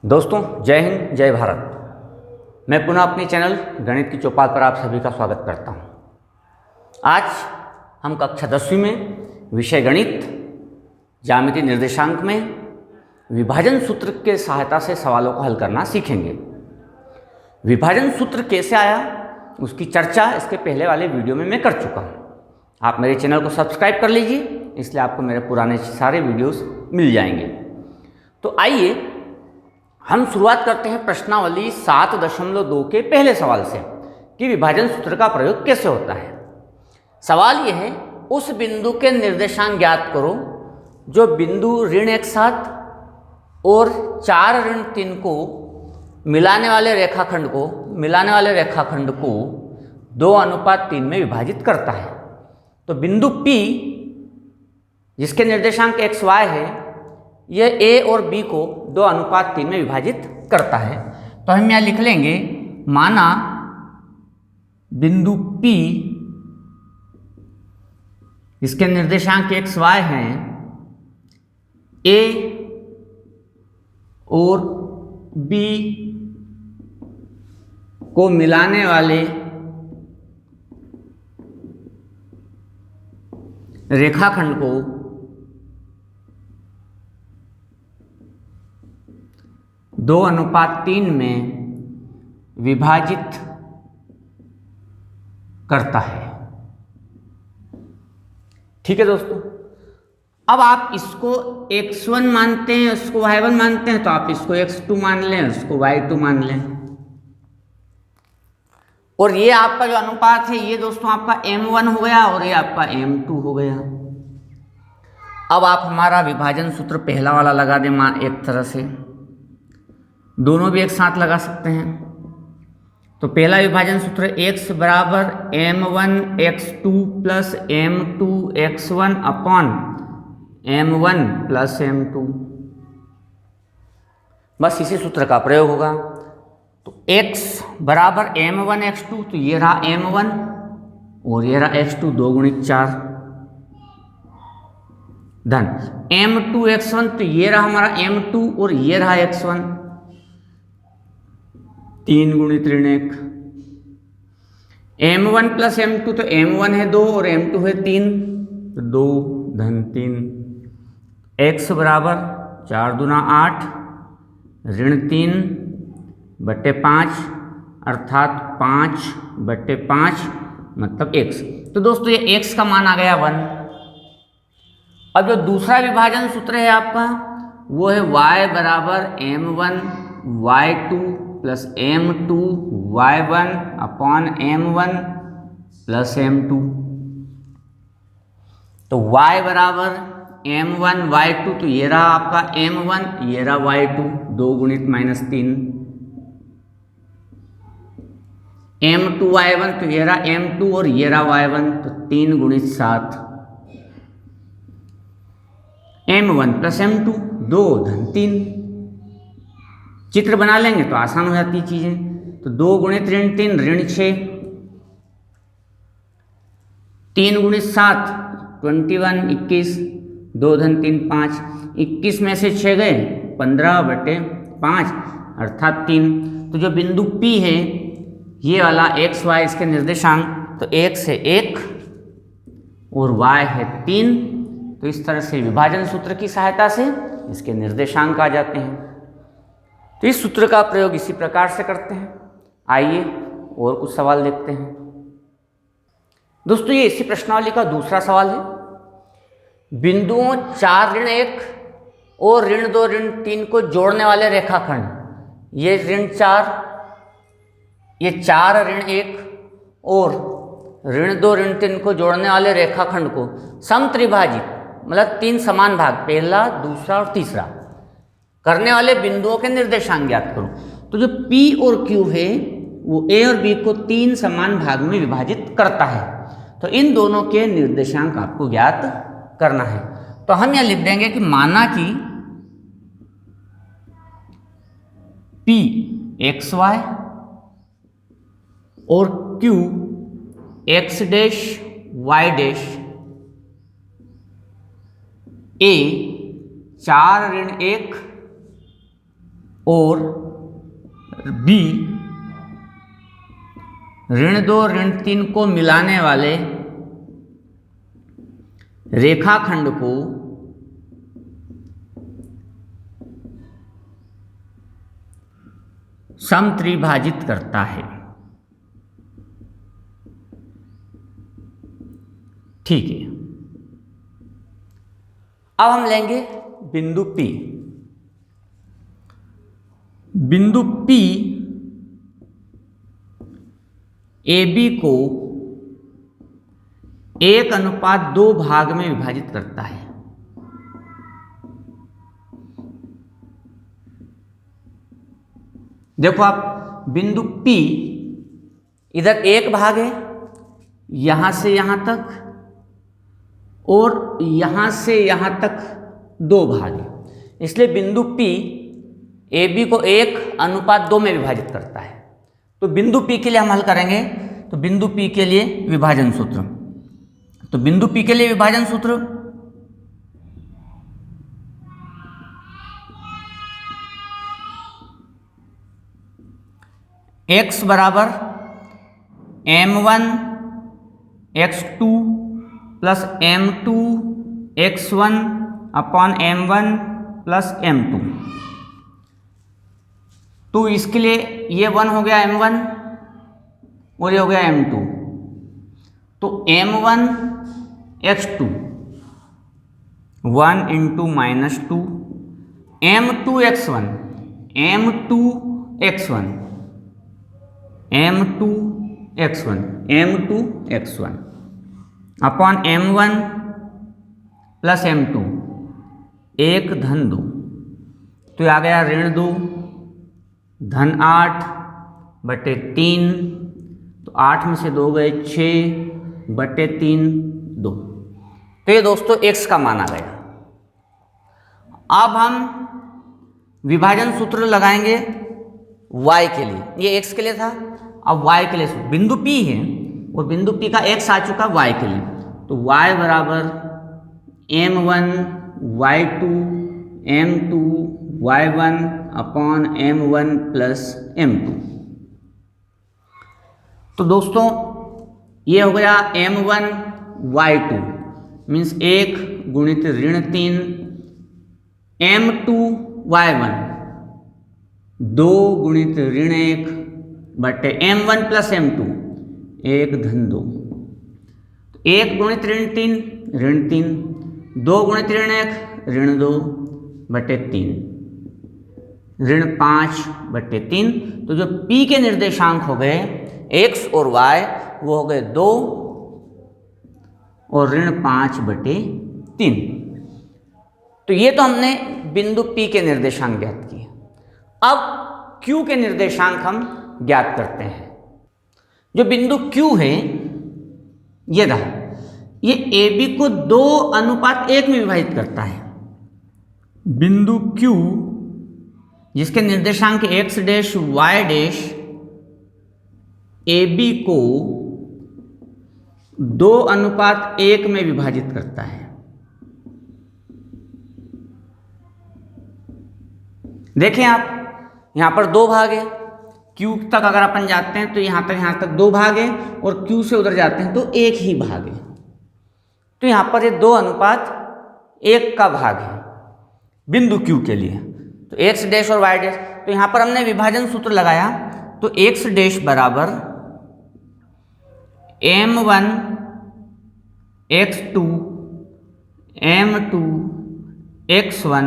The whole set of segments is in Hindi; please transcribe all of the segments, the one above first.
दोस्तों, जय हिंद, जय भारत। मैं पुनः अपने चैनल गणित की चौपाल पर आप सभी का स्वागत करता हूं। आज हम कक्षा 10वीं में विषय गणित ज्यामिति निर्देशांक में विभाजन सूत्र के सहायता से सवालों को हल करना सीखेंगे। विभाजन सूत्र कैसे आया उसकी चर्चा इसके पहले वाले वीडियो में मैं कर चुका हूं। आप मेरे चैनल को सब्सक्राइब कर लीजिए, इसलिए आपको मेरे पुराने सारे वीडियोस मिल जाएंगे। तो आइए हम शुरुआत करते हैं प्रश्नावली 7.2 के पहले सवाल से कि विभाजन सूत्र का प्रयोग कैसे होता है। सवाल यह है, उस बिंदु के निर्देशांक ज्ञात करो जो बिंदु ऋण 1/7 और 4 ऋण 3 को मिलाने वाले रेखाखंड को 2:3 में विभाजित करता है। तो बिंदु P जिसके निर्देशांक x y है, यह a और b को 2:3 में विभाजित करता है। तो हम यहाँ लिख लेंगे, माना बिंदु P जिसके निर्देशांक x y हैं, a और b को मिलाने वाले रेखाखंड को 2:3 में विभाजित करता है। ठीक है दोस्तों, अब आप इसको x1 मानते हैं, इसको y1 मानते हैं, तो आप इसको x2 मान लें, इसको y2 मान लें। और ये आपका जो अनुपात है, ये दोस्तों आपका m1 हो गया और ये आपका m2 हो गया। अब आप हमारा विभाजन सूत्र पहला वाला लगा दें, एक तरह से दोनों भी एक साथ लगा सकते हैं। तो पहला विभाजन सूत्र x बराबर m1 x2 plus m2 x1 upon m1 plus m2, बस इसी सूत्र का प्रयोग होगा। तो x बराबर m1 x2, तो ये रहा m1 और ये रहा x2, 2 गुणित 4 धन m2 x1, तो ये रहा हमारा m2 और ये रहा x1, 3 गुणित ऋण 1। m1 प्लस m2, तो m1 है 2 और m2 है 3, तो 2 धन 3। x बराबर 4 दूना 8 ऋण 3 बट्टे 5 अर्थात 5/5 मतलब x। तो दोस्तों ये x का मान आ गया 1। अब जो दूसरा विभाजन सूत्र है आपका, वो है y बराबर m1 y2 plus m2 y1 upon m1 plus m2। तो y बराबर m1 y2, तो ये रहा आपका m1, ये रहा y2, 2 गुणित -3। m2 y1, तो ये रहा m2 और ये रहा y1, तो 3 गुणित 7। m1 प्लस m2, 2 धन 3। चित्र बना लेंगे तो आसान हो जाती चीजें। तो 2 गुणित ऋण 3 ऋण 6, 3 गुणित 7 21 21, 2 धन 3 5, 21 में से 6 गए 15/5 अर्थात 3। तो जो बिंदु P है, ये वाला x y इसके निर्देशांक, तो x है 1 और y है 3। तो इस तरह से विभाजन सूत्र की सहायता से इसके निर्देशांक आ जाते हैं। तो इस सूत्र का प्रयोग इसी प्रकार से करते हैं। आइए और कुछ सवाल देखते हैं। दोस्तों ये इसी प्रश्नावली का दूसरा सवाल है। बिंदुओं 4 ऋण 1 और ऋण 2 ऋण 3 को जोड़ने वाले रेखाखंड, ये ऋण 4, ये 4 ऋण 1 और ऋण 2 ऋण 3 को जोड़ने वाले रेखाखंड को समत्रिभाजित मतलब 3 समान भाग, पहला दूसरा और तीसरा, करने वाले बिंदुओं के निर्देशांक ज्ञात करो। तो जो P और Q है वो A और B को 3 समान भाग में विभाजित करता है। तो इन दोनों के निर्देशांक आपको ज्ञात करना है। तो हम यह लिख देंगे कि माना कि P xy और Q x dash y dash A 4 ऋण 1 और B ऋण 2 ऋण 3 को मिलाने वाले रेखाखंड को समत्रिभाजित करता है। ठीक है, अब हम लेंगे बिंदु P। बिंदु P AB को 1:2 भाग में विभाजित करता है। देखो आप, बिंदु P इधर 1 भाग है, यहां से यहां तक, और यहां से यहां तक 2 भाग है। इसलिए बिंदु P AB को 1:2 में विभाजित करता है। तो बिंदु P के लिए हम हल करेंगे। तो बिंदु P के लिए विभाजन सूत्र, तो बिंदु P के लिए विभाजन सूत्र x बराबर m1 x2 plus m2 x1 upon m1 plus m2। तो इसके लिए ये 1 हो गया m1 और ये हो गया m2। तो m1 x2 1 into -2 m2 x1 m2 x1 m2 x1 m2 x1 upon m1 plus m2 1 धन 2। तो आ गया ऋण 2 धन 8 बटे 3। तो 8 में से 2 गए 6 बटे 3 2। तो ये दोस्तों x का मान आ गया। अब हम विभाजन सूत्र लगाएंगे y के लिए। ये x के लिए था, अब y के लिए बिंदु P है और बिंदु P का x आ चुका y के लिए। तो y बराबर m1 y2 m2 y1 upon m1 plus m2। तो दोस्तों ये हो गया m1 y2 मीन्स 1 गुणित ऋण 3 m2 y1 2 गुणित ऋण 1 बटे m1 प्लस m2 1 धन 2। 1 गुणित ऋण 3 2 गुणित ऋण 1 ऋण 2 बटे 3 ऋण 5 बटे 3। तो जो P के निर्देशांक हो गए x और y वो हो गए 2 और ऋण 5 बटे 3। तो ये तो हमने बिंदु P के निर्देशांक ज्ञात किए। अब Q के निर्देशांक हम ज्ञात करते हैं। जो बिंदु Q है ये रहा, ये AB को 2:1 में विभाजित करता है। बिंदु Q जिसके निर्देशांक x dash y dash AB को 2:1 में विभाजित करता है। देखें आप, यहां पर 2 भाग है। Q तक अगर अपन जाते हैं तो यहां तक 2 भाग है और Q से उधर जाते हैं तो 1 ही भाग है। तो यहां पर ये 2:1 का भाग है बिंदु Q के लिए। तो x डैश और y डैश, तो यहां पर हमने विभाजन सूत्र लगाया। तो x डैश बराबर m1 x2 m2 x1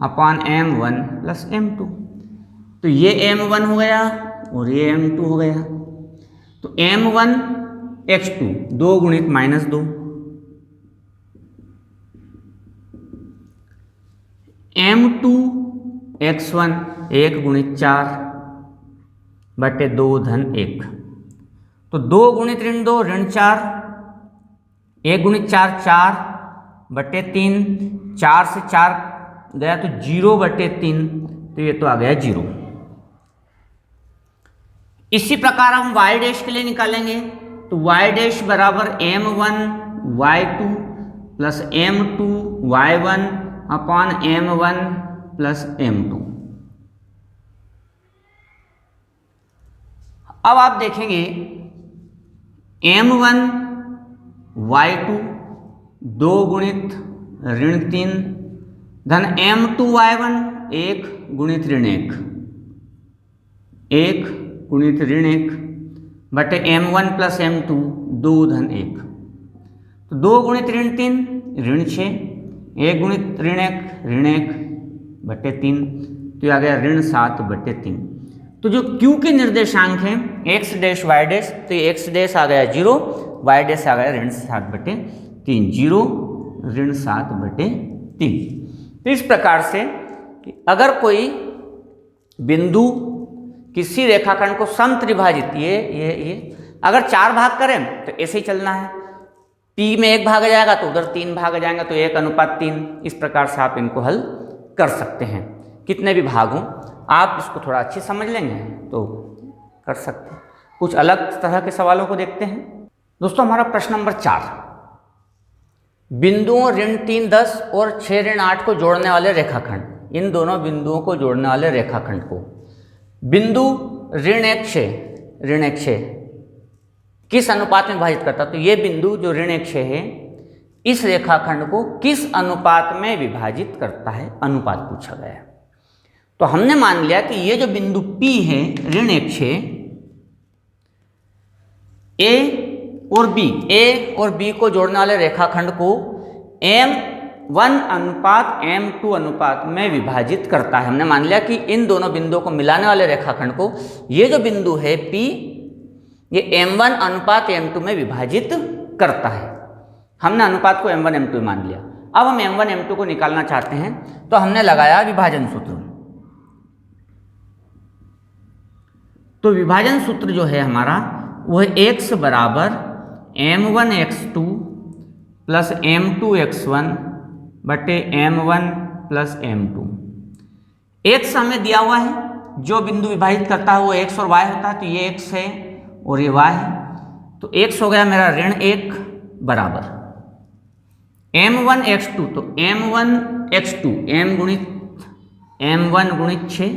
upon m1 plus m2। तो ये m1 हो गया और ये m2 हो गया। तो m1 x2 2 गुणित -2 m2 x1 1 गुणित 4 बटे 2 धन 1। तो 2 गुणित ऋण 2 ऋण 4 1 गुणित 4 4 बटे 3 4 से 4 गया तो 0 बटे 3। तो ये तो आ गया 0। इसी प्रकार हम y डैश के लिए निकालेंगे। तो y डैश बराबर m1 y2 plus m2 y1 upon m1 plus m2। अब आप देखेंगे m1 y2 2 गुणित ऋण 3 धन m2 y1 1 गुणित ऋण 1 1 गुणित ऋण 1 बटे m1 प्लस m2 2 धन 1। तो 2 गुणित ऋण 3 ऋण 6 1 गुणित ऋण 1 बटे 3, तो ये आ गया ऋण 7 बटे 3। तो जो Q के निर्देशांक हैं x डैश y डैश, तो ये x डैश आ गया 0, y डैश आ गया ऋण 7 बटे 3, 0 ऋण 7 बटे 3। तो इस प्रकार से अगर कोई बिंदु किसी रेखाखंड को समत्रिभाजित ये अगर 4 भाग करें तो ऐसे ही चलना है, P में 1 भाग आ जाएगा तो उधर 3 भाग आ जाएंगे, तो 1:3। इस प्रकार से आप इनको हल कर सकते हैं, कितने भी भाग हों। आप इसको थोड़ा अच्छे समझ लेंगे तो कर सकते हैं। कुछ अलग तरह के सवालों को देखते हैं दोस्तों। हमारा प्रश्न नंबर 4, बिंदुओं ऋण 3 10 और 6 ऋण 8 को जोड़ने वाले रेखाखंड, इन दोनों बिंदुओं को जोड़ने वाले रेखाखंड को बिंदु ऋण 1 6 किस अनुपात में विभाजित करता है। तो ये बिंदु जो ऋण 1 6 है इस रेखाखंड को किस अनुपात में विभाजित करता है, अनुपात पूछा गया है। तो हमने मान लिया कि ये जो बिंदु P है ऋण 1 6, A और B को जोड़ने वाले रेखाखंड को M1 अनुपात M2 अनुपात में विभाजित करता है। हमने मान लिया कि इन दोनों बिंदुओं को मिलाने वाले रेखाखंड को ये जो बिंदु है P ये M1 अनुपात M2 में विभाजित करता है। हमने अनुपात को M1 M2 मान लिया। अब हम M1 M2 को निकालना चाहते हैं तो हमने लगाया विभाजन सूत्र। तो विभाजन सूत्र जो है हमारा वह x बराबर m1 x2 plus m2 x1 बटे m1 प्लस m2। x हमें दिया हुआ है, जो बिंदु विभाजित करता है वो x और y होता है, तो ये x है और ये y है। तो x हो गया मेरा ऋण 1 बराबर m1 x2, तो m1 x2 m1 गुणित 6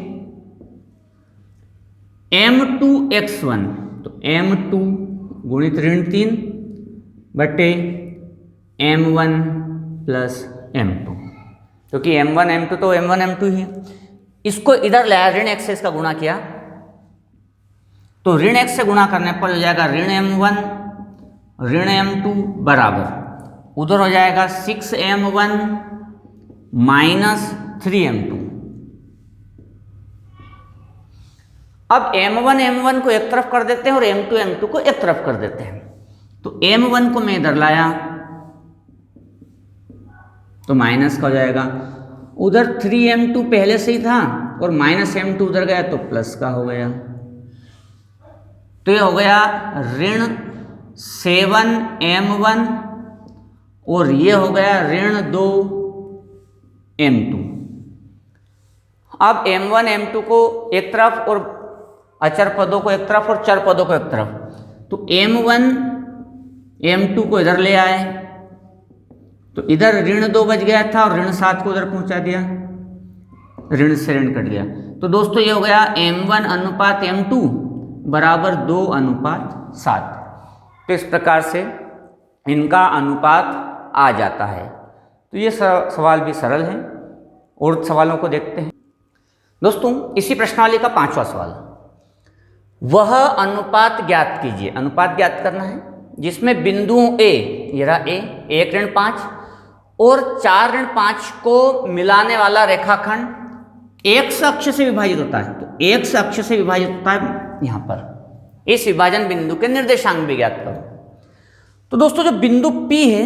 m2 x1, तो m2 गुणित ऋण 3 बटे m1 प्लस m2, क्योंकि m1 m2 तो m1 m2 ही है। इसको इधर लाया, ऋण x से इसका गुणा किया, तो ऋण x से गुणा करने पर हो जाएगा ऋण m1 ऋण m2 बराबर उधर हो जाएगा 6m1 माइनस 3m2। अब m1 को एक तरफ कर देते हैं और m2 को एक तरफ कर देते हैं। तो m1 को मैं इधर लाया तो माइनस का हो जाएगा, उधर 3m2 पहले से ही था और माइनस m2 उधर गया तो प्लस का हो गया। तो ये हो गया ऋण 7m1 और ये हो गया ऋण 2m2। अब m1 m2 को एक तरफ और अचर पदों को एक तरफ और चर पदों को एक तरफ, तो m1 m2 को इधर ले आए तो इधर ऋण 2 बच गया था और ऋण 7 को उधर पहुंचा दिया, ऋण से ऋण कट गया। तो दोस्तों ये हो गया m1 अनुपात m2 बराबर 2:7। तो इस प्रकार से इनका अनुपात आ जाता है। तो ये सवाल भी सरल है और सवालों को देखते हैं दोस्तों। इसी प्रश्नावली का 5वां सवाल, वह अनुपात ज्ञात कीजिए। अनुपात ज्ञात करना है जिसमें बिंदुओं A, ये रहा A 1 ऋण 5 और 4 ऋण 5 को मिलाने वाला रेखाखंड x अक्ष से विभाजित होता है। तो x अक्ष से विभाजित होता है यहाँ पर, इस विभाजन बिंदु के निर्देशांक भी ज्ञात करो। तो दोस्तों जो बिंदु P है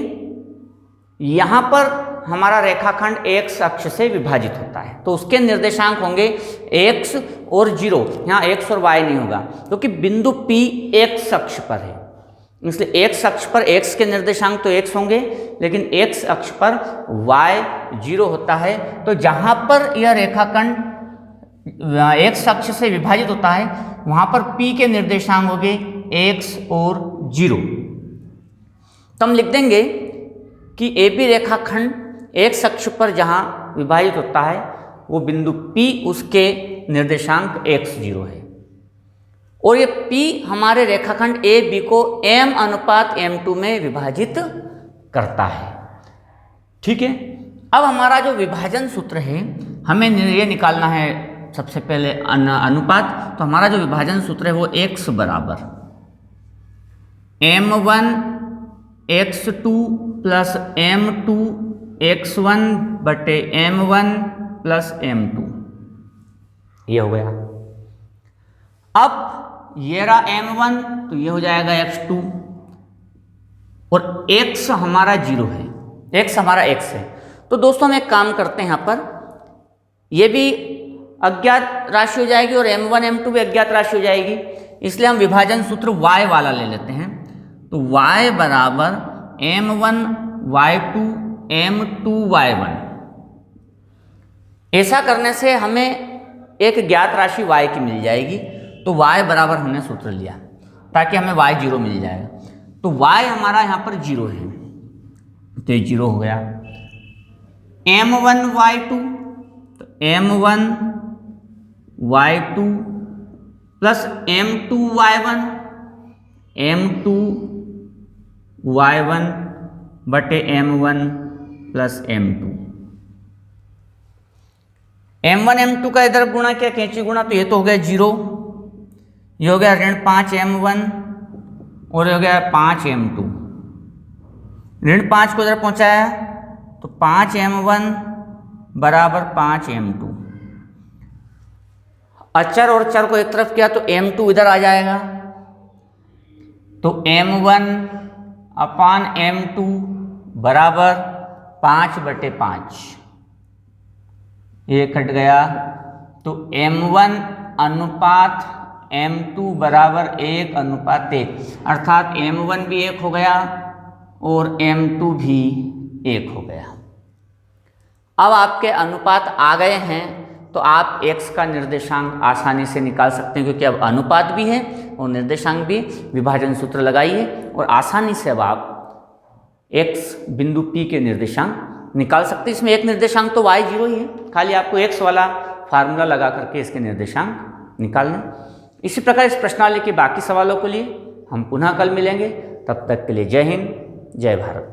यहाँ पर हमारा रेखाखंड x अक्ष से विभाजित होता है, तो उसके निर्देशांक होंगे x और 0। यहाँ x और y नहीं होगा क्योंकि बिंदु P x अक्ष पर है, इसलिए x अक्ष पर x के निर्देशांक तो x होंगे, लेकिन x अक्ष पर y 0 होता है। तो जहाँ पर यह रेखाखंड x अक्ष से विभाजित होता है वहाँ पर P के निर्देशांक होंगे x और 0। तो हम लिख देंगे कि AB रेखाखंड x अक्ष पर जहाँ विभाजित होता है वो बिंदु P, उसके निर्देशांक x0 है और ये P हमारे रेखाखंड ए बी को m/m2 में विभाजित करता है। ठीक है, अब हमारा जो विभाजन सूत्र है, हमें ये निकालना है सबसे पहले अनुपात। तो हमारा जो विभाजन सूत्र है वो x बराबर m1 x2 plus m2 x1 बटे m1 प्लस m2, ये हो गया। अब ये रहा m1, तो ये हो जाएगा x2, और x हमारा 0 है, x हमारा x है। तो दोस्तों हम एक काम करते हैं, यहाँ पर ये भी अज्ञात राशि हो जाएगी और m1 m2 भी अज्ञात राशि हो जाएगी, इसलिए हम विभाजन सूत्र y वाला ले लेते हैं। तो y बराबर m1 y2 m2 y1। ऐसा करने से हमें एक ज्ञात राशि y की मिल जाएगी। तो y बराबर हमने सूत्र लिया ताकि हमें y 0 मिल जाएगा। तो y हमारा यहाँ पर 0 है, तो ये 0 हो गया। m1 y2, तो m1 y2 plus m2 y1, m2 y1 बटे m1 plus m2। m1 m2 का इधर गुणा क्या, कैंची गुणा, तो ये तो हो गया 0, ये हो गया ऋण 5m1 और ये हो गया 5m2। ऋण 5 को इधर पहुंचाया तो 5m1 बराबर 5m2। अचर और चर को एक तरफ किया तो m2 इधर आ जाएगा, तो m1 अपान m2 बराबर 5 बटे 5, ये कट गया। तो m1 अनुपात m2 बराबर 1:1, अर्थात m1 भी 1 हो गया और m2 भी 1 हो गया। अब आपके अनुपात आ गए हैं, तो आप x का निर्देशांक आसानी से निकाल सकते हैं, क्योंकि अब अनुपात भी है और निर्देशांक भी। विभाजन सूत्र लगाइए और आसानी से अब आप x बिंदु P के निर्देशांक निकाल सकते हैं। इसमें एक निर्देशांक तो y0 ही है, खाली आपको x वाला फार्मूला लगा करके इसके निर्देशांक निकाल लें। इसी प्रकार इस प्रश्नावली के बाकी सवालों के लिए हम पुनः कल मिलेंगे। तब तक के लिए जय हिंद, जय भारत।